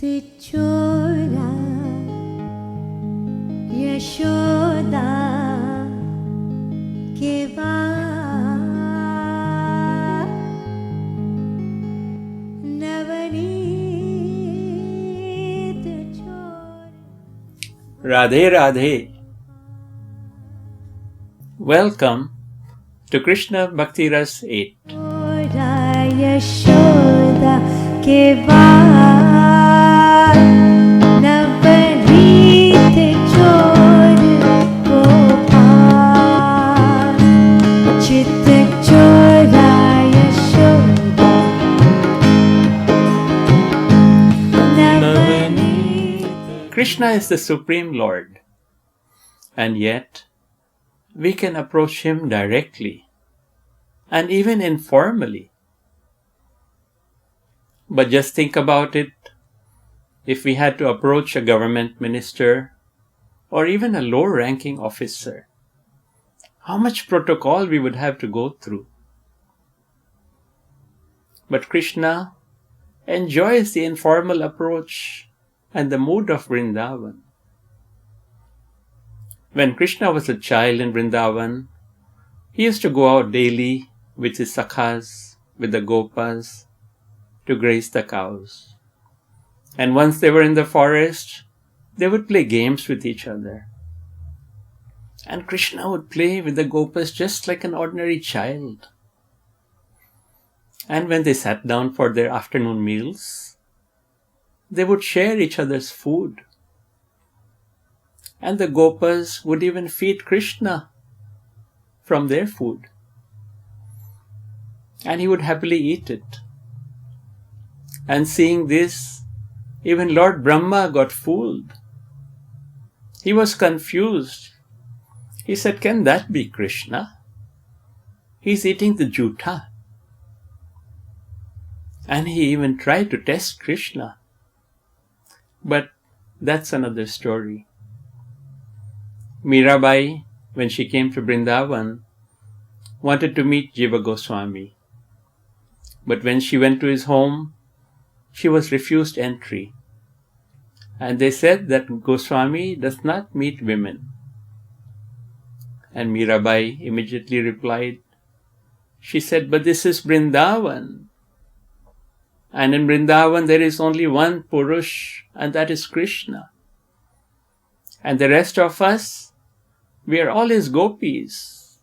चोरा यशोदा के बाद नवनीत चोर. Radhe Radhe. Welcome to Krishna Bhakti Ras 8. चोरा यशोदा के बाद नवनीत चोर गोपाल. चित चोरा Yashoda Navneet. Krishna is the Supreme Lord, and yet we can approach him directly and even informally. But just think about it. If we had to approach a government minister or even a low-ranking officer, how much protocol we would have to go through. But Krishna enjoys the informal approach and the mood of Brindavan. When Krishna was a child in Brindavan, he used to go out daily with his Sakhas, with the Gopals, to graze the cows. And once they were in the forest, they would play games with each other. And Krishna would play with the Gopals just like an ordinary child. And when they sat down for their afternoon meals, they would share each other's food. And the Gopals would even feed Krishna from their food. And he would happily eat it. And seeing this, even Lord Brahma got fooled. He was confused. He said, "Can that be Krishna? He's eating the juta." And he even tried to test Krishna. But that's another story. Mirabai, when she came to Brindavan, wanted to meet Jiva Goswami. But when she went to his home, she was refused entry. And they said that Goswami does not meet women. And Mirabai immediately replied, she said, "But this is Brindavan. And in Brindavan there is only one Purush, and that is Krishna. And the rest of us, we are all his gopis.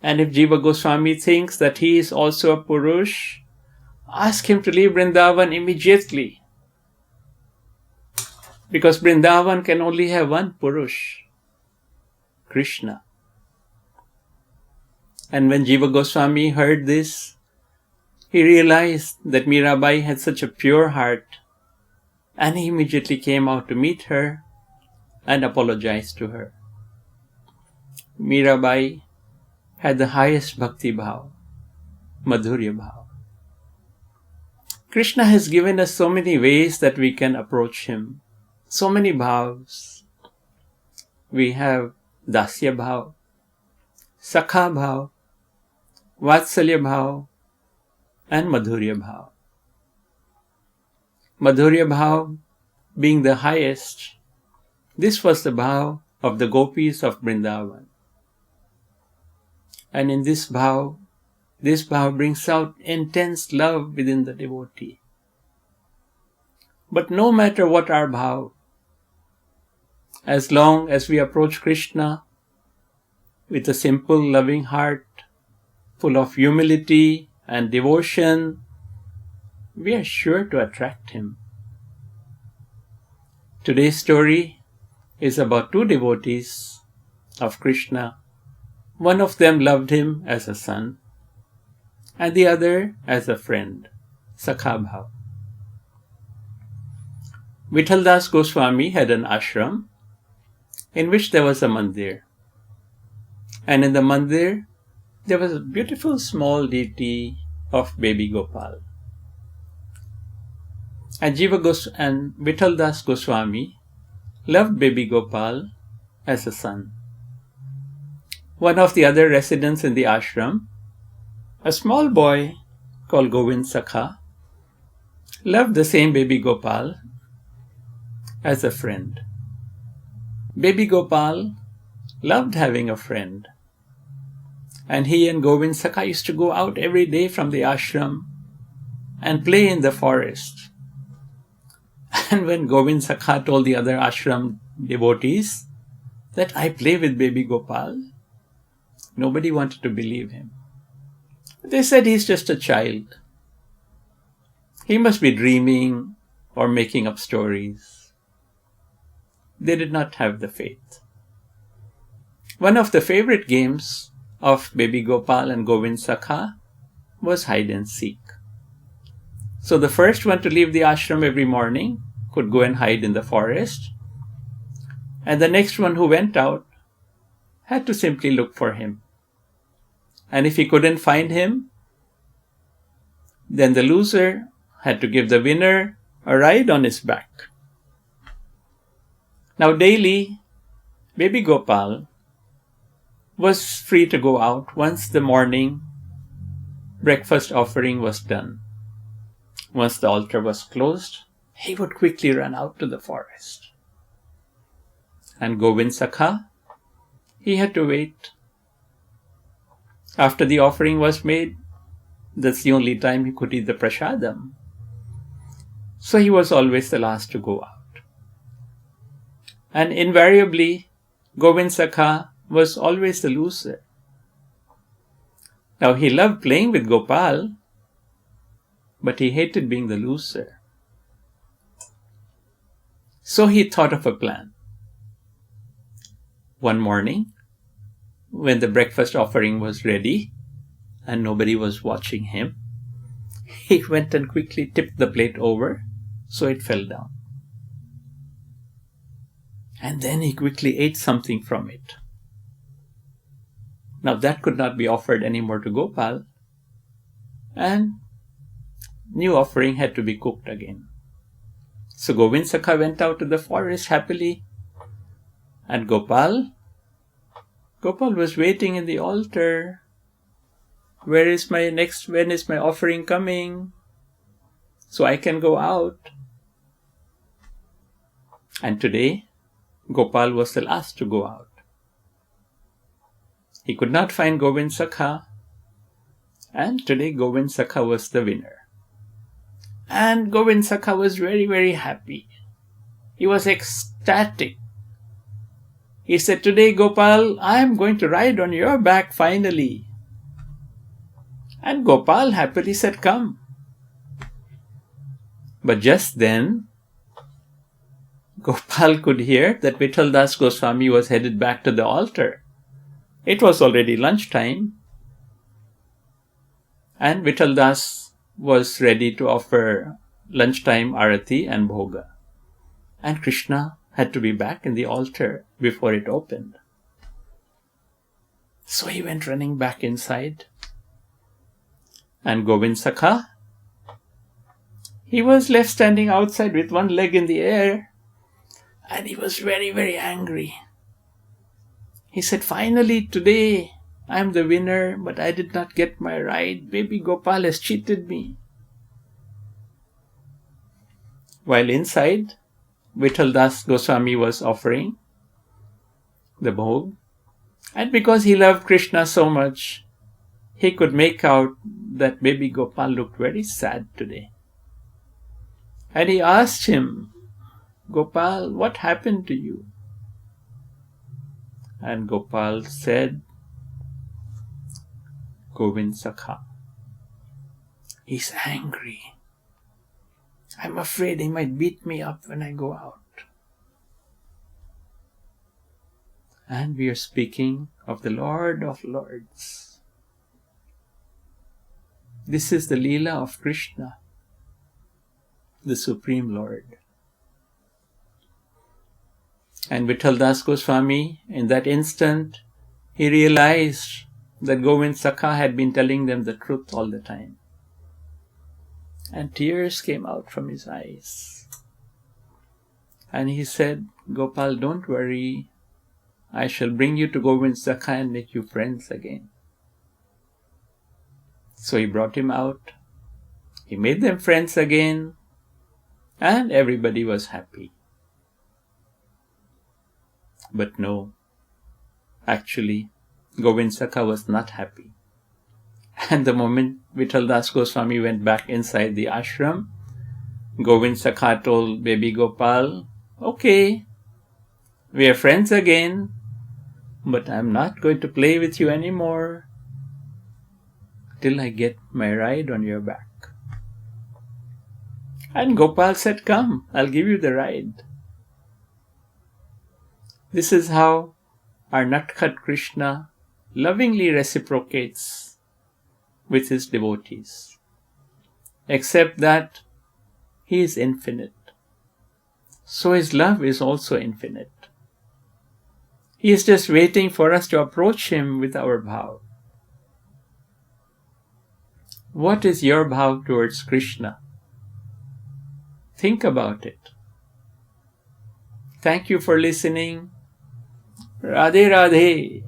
And if Jiva Goswami thinks that he is also a Purush, ask him to leave Brindavan immediately. Because Brindavan can only have one Purush, Krishna." And when Jiva Goswami heard this, he realized that Mirabai had such a pure heart, and he immediately came out to meet her and apologized to her. Mirabai had the highest bhakti bhav, madhurya bhav. Krishna has given us so many ways that we can approach him, so many bhavs. We have dasya bhav, sakha bhav, vatsalya bhav, and madhurya bhav. Madhurya bhav being the highest, this was the bhav of the gopis of Brindavan. And in this bhav brings out intense love within the devotee. But no matter what our bhav, as long as we approach Krishna with a simple, loving heart, full of humility and devotion, we are sure to attract him. Today's story is about two devotees of Krishna. One of them loved him as a son, and the other as a friend, Sakha Bhav. Vithaldas Goswami had an ashram in which there was a mandir. And in the mandir, there was a beautiful small deity of Baby Gopal. And Vithaldas Goswami loved Baby Gopal as a son. One of the other residents in the ashram, a small boy called Govind Sakha, loved the same Baby Gopal as a friend. Baby Gopal loved having a friend. And he and Govind Sakha used to go out every day from the ashram and play in the forest. And when Govind Sakha told the other ashram devotees that I play with Baby Gopal, nobody wanted to believe him. They said he's just a child. He must be dreaming or making up stories. They did not have the faith. One of the favorite games of Baby Gopal and Govind Sakha was hide and seek. So the first one to leave the ashram every morning could go and hide in the forest, and the next one who went out had to simply look for him. And if he couldn't find him, then the loser had to give the winner a ride on his back. Now daily, Baby Gopal was free to go out once the morning breakfast offering was done. Once the altar was closed, he would quickly run out to the forest. And Govind Sakha, he had to wait. After the offering was made, that's the only time he could eat the prasadam. So he was always the last to go out. And invariably, Govind Sakha was always the loser. Now he loved playing with Gopal, but he hated being the loser. So he thought of a plan. One morning, when the breakfast offering was ready and nobody was watching him, he went and quickly tipped the plate over so it fell down. And then he quickly ate something from it. Now that could not be offered anymore to Gopal, and new offering had to be cooked again. So Govind Sakha went out to the forest happily, and Gopal was waiting in the altar. When is my offering coming? So I can go out. And today, Gopal was the last to go out. He could not find Govind Sakha, and today Govind Sakha was the winner. And Govind Sakha was very, very happy. He was ecstatic. He said, "Today, Gopal, I am going to ride on your back finally." And Gopal happily said, "Come." But just then, Gopal could hear that Vitthal Das Goswami was headed back to the altar. It was already lunchtime, and Vitthal Das was ready to offer lunchtime arati and bhoga. And Krishna had to be back in the altar before it opened. So he went running back inside. And Govind Sakha, he was left standing outside with one leg in the air, and he was very, very angry. He said, "Finally, today, I am the winner, but I did not get my ride. Baby Gopal has cheated me." While inside, Vitthal Das Goswami was offering the bhog, and because he loved Krishna so much, he could make out that Baby Gopal looked very sad today. And he asked him, "Gopal, what happened to you?" And Gopal said, "Govind Sakha, he's angry. I'm afraid he might beat me up when I go out." And we are speaking of the Lord of Lords. This is the Leela of Krishna, the Supreme Lord. And Vitthal Das Goswami, in that instant, he realized that Govind Sakha had been telling them the truth all the time. And tears came out from his eyes. And he said, "Gopal, don't worry. I shall bring you to Govind Sakha and make you friends again." So he brought him out. He made them friends again. and everybody was happy. But no, actually, Govind Sakha was not happy. And the moment Vitthal Das Goswami went back inside the ashram, Govind Sakha told Baby Gopal, "Okay, we are friends again, but I'm not going to play with you anymore till I get my ride on your back." And Gopal said, "Come, I'll give you the ride." This is how our Natkat Krishna lovingly reciprocates with his devotees, except that he is infinite. So his love is also infinite. He is just waiting for us to approach him with our bhav. What is your bhav towards Krishna? Think about it. Thank you for listening. Radhe Radhe.